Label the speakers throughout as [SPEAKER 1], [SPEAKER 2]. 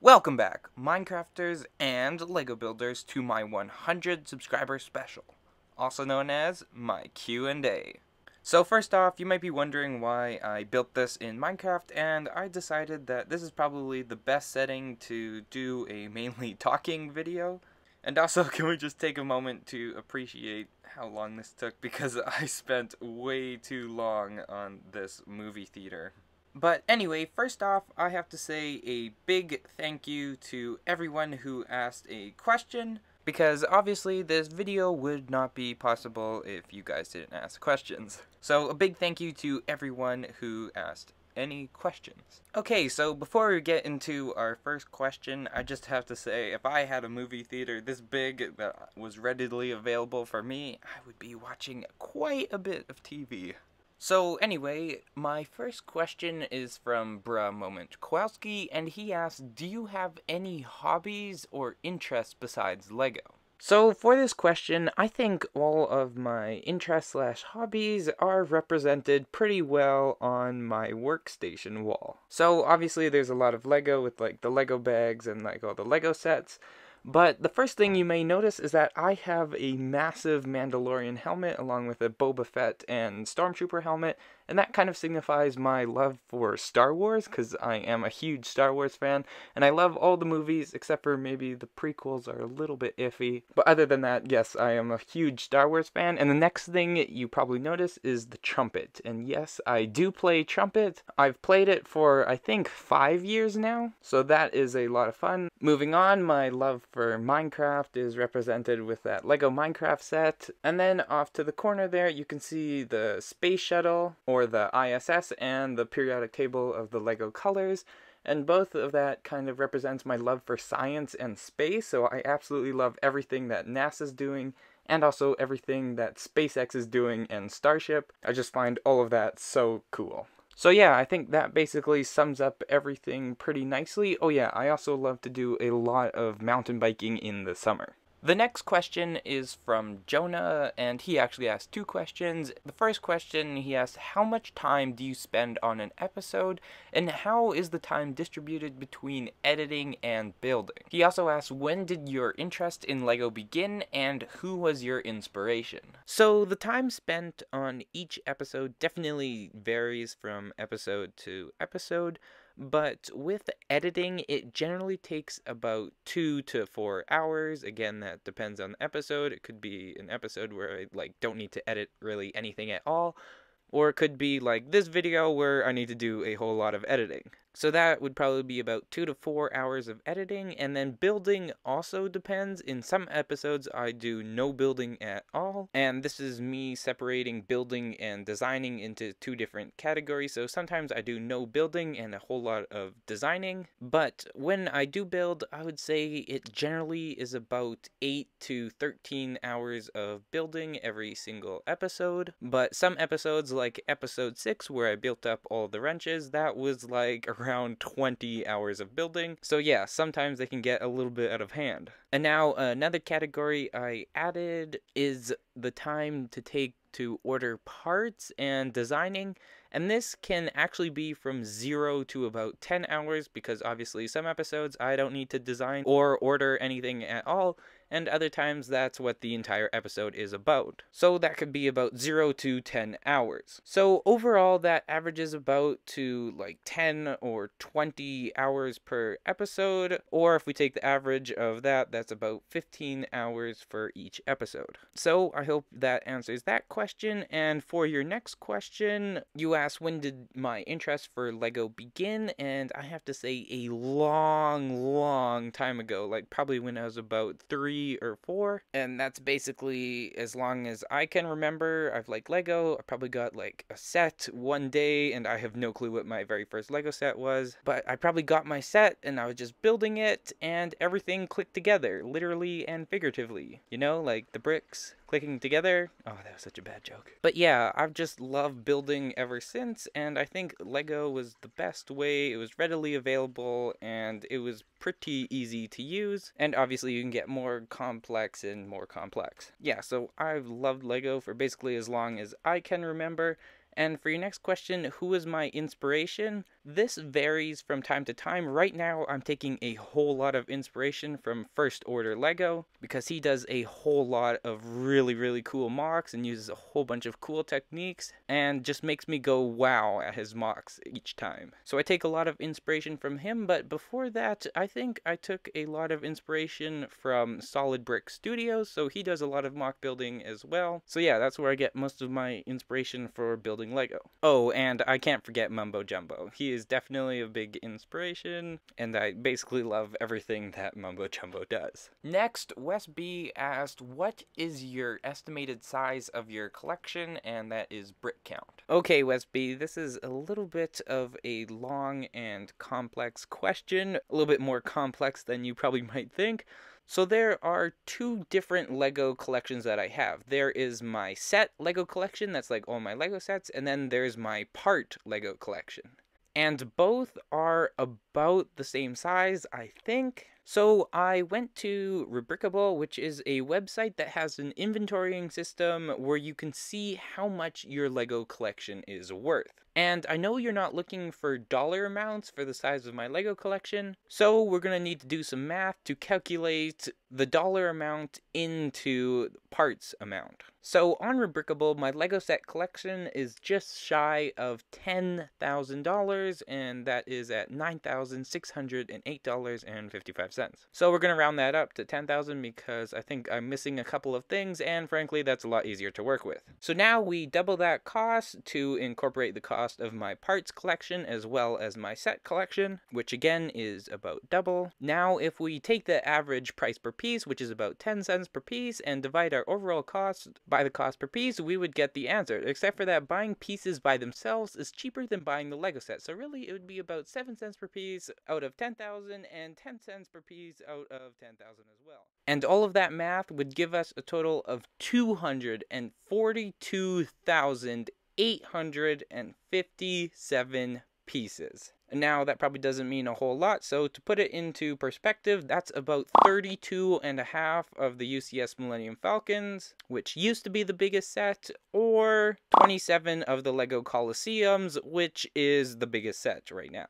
[SPEAKER 1] Welcome back, Minecrafters and Lego builders, to my 100 subscriber special, also known as my Q&A. So first off, you might be wondering why I built this in Minecraft, and I decided that this is probably the best setting to do a mainly talking video. And also, can we just take a moment to appreciate how long this took, because I spent way too long on this movie theater. But anyway, first off, I have to say a big thank you to everyone who asked a question, because obviously this video would not be possible if you guys didn't ask questions. So a big thank you to everyone who asked any questions. Okay, so before we get into our first question, I just have to say, if I had a movie theater this big that was readily available for me, I would be watching quite a bit of TV. So anyway, my first question is from Bruh Moment Kowalski, and he asks, do you have any hobbies or interests besides Lego? So for this question, I think all of my interests/hobbies are represented pretty well on my workstation wall. So obviously there's a lot of Lego with like the Lego bags and like all the Lego sets. But the first thing you may notice is that I have a massive Mandalorian helmet along with a Boba Fett and Stormtrooper helmet, and that kind of signifies my love for Star Wars, because I am a huge Star Wars fan, and I love all the movies except for maybe the prequels are a little bit iffy. But other than that, yes, I am a huge Star Wars fan. And the next thing you probably notice is the trumpet. And yes, I do play trumpet. I've played it for I think 5 years now, so that is a lot of fun. Moving on, my love for Minecraft is represented with that Lego Minecraft set. And then off to the corner there, you can see the space shuttle, or the ISS, and the periodic table of the Lego colors. And both of that kind of represents my love for science and space, so I absolutely love everything that NASA's doing, and also everything that SpaceX is doing and Starship. I just find all of that so cool. So yeah, I think that basically sums up everything pretty nicely. Oh yeah, I also love to do a lot of mountain biking in the summer. The next question is from Jonah, and he actually asked 2 questions. The first question, he asked, how much time do you spend on an episode, and how is the time distributed between editing and building? He also asked, when did your interest in Lego begin, and who was your inspiration? So the time spent on each episode definitely varies from episode to episode. But with editing, it generally takes about 2 to 4 hours. Again, that depends on the episode. It could be an episode where I don't need to edit really anything at all. Or it could be like this video where I need to do a whole lot of editing. So that would probably be about 2 to 4 hours of editing, and then building also depends. In some episodes I do no building at all, and this is me separating building and designing into 2 different categories. So sometimes I do no building and a whole lot of designing, but when I do build, I would say it generally is about 8 to 13 hours of building every single episode. But some episodes, like episode 6 where I built up all the wrenches, that was like around 20 hours of building. So yeah, sometimes they can get a little bit out of hand. And now another category I added is the time to take to order parts and designing. And this can actually be from 0 to about 10 hours, because obviously some episodes I don't need to design or order anything at all, and other times that's what the entire episode is about. So that could be about 0 to 10 hours. So overall that averages about to like 10 or 20 hours per episode, or if we take the average of that, that's about 15 hours for each episode. So I hope that answers that question. And for your next question, you asked when did my interest for Lego begin, and I have to say a long time ago, like probably when I was about 3 or 4, and that's basically as long as I can remember. I've liked Lego. I probably got like a set one day, and I have no clue what my very first Lego set was, but I probably got my set and I was just building it, and everything clicked together, literally and figuratively, you know, like the bricks clicking together. Oh, that was such a bad joke. But yeah, I've just loved building ever since, and I think Lego was the best way. It was readily available, and it was pretty easy to use, and obviously you can get more complex and more complex. Yeah, so I've loved Lego for basically as long as I can remember. And for your next question, who was my inspiration? This varies from time to time. Right now, I'm taking a whole lot of inspiration from First Order Lego because he does a whole lot of really, really cool mocks and uses a whole bunch of cool techniques and just makes me go wow at his mocks each time. So I take a lot of inspiration from him, but before that, I think I took a lot of inspiration from Solid Brick Studios, so he does a lot of mock building as well. So yeah, that's where I get most of my inspiration for building Lego. Oh, and I can't forget Mumbo Jumbo. He is definitely a big inspiration, and I basically love everything that Mumbo Jumbo does. Next, Wes B asked, what is your estimated size of your collection, and that is brick count. Okay, Wes B, this is a little bit of a long and complex question, a little bit more complex than you probably might think. So there are two different Lego collections that I have. There is my set Lego collection, that's like all my Lego sets, and then there's my part Lego collection. And both are about the same size, I think. So I went to Rubricable, which is a website that has an inventorying system where you can see how much your Lego collection is worth. And I know you're not looking for dollar amounts for the size of my Lego collection, so we're going to need to do some math to calculate the dollar amount into parts amount. So on Rubricable, my Lego set collection is just shy of $10,000, and that is at $9,608.55. So we're going to round that up to 10,000 because I think I'm missing a couple of things, and frankly, that's a lot easier to work with. So now we double that cost to incorporate the cost of my parts collection as well as my set collection, which again is about double. Now if we take the average price per piece, which is about 10 cents per piece, and divide our overall cost by the cost per piece, we would get the answer, except for that buying pieces by themselves is cheaper than buying the Lego set. So really it would be about 7 cents per piece out of 10,000 and 10 cents per piece out of 10,000 as well. And all of that math would give us a total of 242,857 pieces. Now, that probably doesn't mean a whole lot, so to put it into perspective, that's about 32 and a half of the UCS Millennium Falcons, which used to be the biggest set, or 27 of the Lego Colosseums, which is the biggest set right now.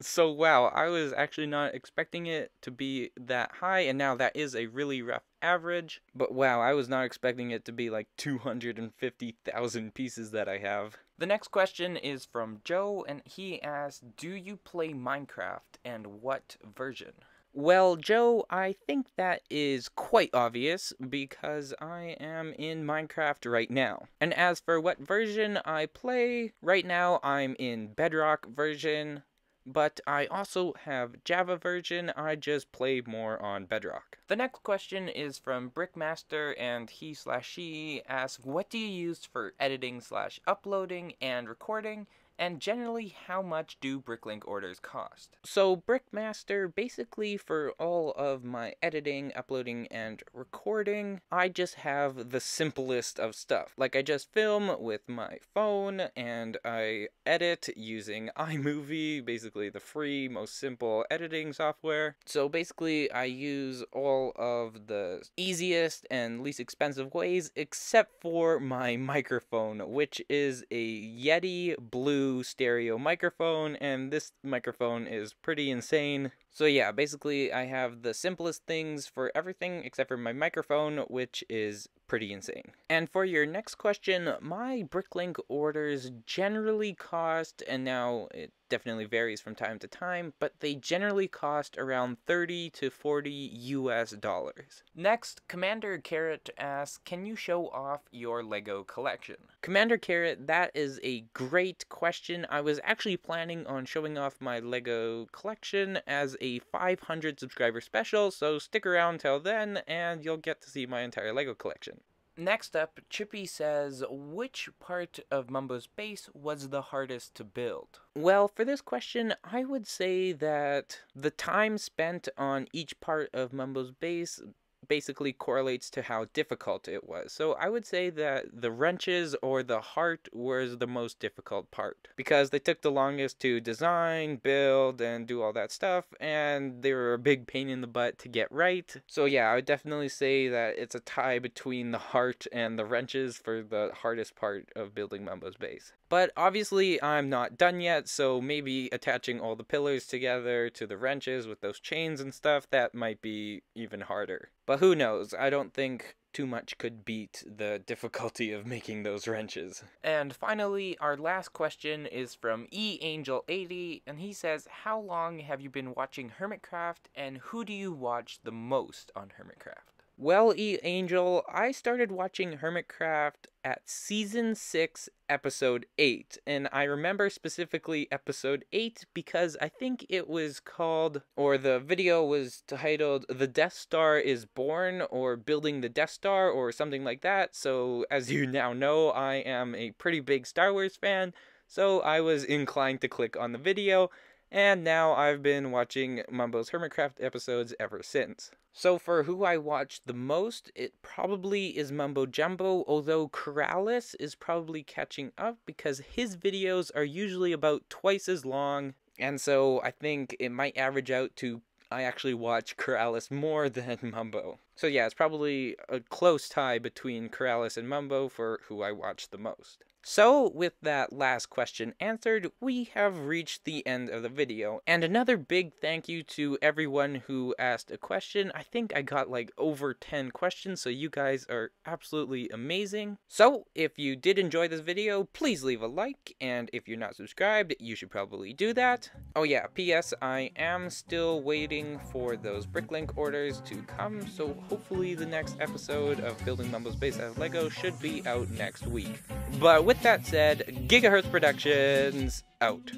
[SPEAKER 1] So wow, I was actually not expecting it to be that high, and now that is a really rough average. But wow, I was not expecting it to be like 250,000 pieces that I have. The next question is from Joe, and he asks, do you play Minecraft, and what version? Well, Joe, I think that is quite obvious because I am in Minecraft right now. And as for what version I play, right now I'm in Bedrock version. But I also have Java version, I just play more on Bedrock. The next question is from Brickmaster, and he/she asks, what do you use for editing/uploading and recording? And generally, how much do Bricklink orders cost? So Brickmaster, basically for all of my editing, uploading, and recording, I just have the simplest of stuff. Like I just film with my phone, and I edit using iMovie, basically the free, most simple editing software. So basically, I use all of the easiest and least expensive ways, except for my microphone, which is a Yeti Blue stereo microphone, and this microphone is pretty insane. So yeah, basically I have the simplest things for everything except for my microphone, which is pretty insane. And for your next question, my Bricklink orders generally cost, and now it definitely varies from time to time, but they generally cost around 30 to 40 US dollars. Next, Commander Carrot asks, can you show off your Lego collection? Commander Carrot, that is a great question. I was actually planning on showing off my Lego collection as a 500 subscriber special, so stick around till then and you'll get to see my entire Lego collection. Next up, Chippy says, which part of Mumbos Base was the hardest to build? Well, for this question, I would say that the time spent on each part of Mumbos Base basically correlates to how difficult it was. So I would say that the wrenches or the heart was the most difficult part, because they took the longest to design, build, and do all that stuff, and they were a big pain in the butt to get right. So yeah, I would definitely say that it's a tie between the heart and the wrenches for the hardest part of building Mumbos Base. But obviously I'm not done yet, so maybe attaching all the pillars together to the wrenches with those chains and stuff, that might be even harder. But who knows, I don't think too much could beat the difficulty of making those wrenches. And finally, our last question is from eAngel80, and he says, how long have you been watching Hermitcraft, and who do you watch the most on Hermitcraft? Well, eAngel, I started watching Hermitcraft at Season 6, Episode 8, and I remember specifically Episode 8 because I think it was called, or the video was titled, The Death Star is Born, or Building the Death Star, or something like that. So, as you now know, I am a pretty big Star Wars fan, so I was inclined to click on the video, and now I've been watching Mumbo's Hermitcraft episodes ever since. So for who I watch the most, it probably is Mumbo Jumbo, although Corrales is probably catching up because his videos are usually about twice as long, and so I think it might average out to I actually watch Corrales more than Mumbo. So yeah, it's probably a close tie between Corrales and Mumbo for who I watch the most. So, with that last question answered, we have reached the end of the video. And another big thank you to everyone who asked a question. I think I got like over 10 questions, so you guys are absolutely amazing. So, if you did enjoy this video, please leave a like, and if you're not subscribed, you should probably do that. Oh yeah, P.S. I am still waiting for those Bricklink orders to come, so hopefully the next episode of Building Mumbos Base out of Lego should be out next week. But with that said, Gigahertz Productions, out.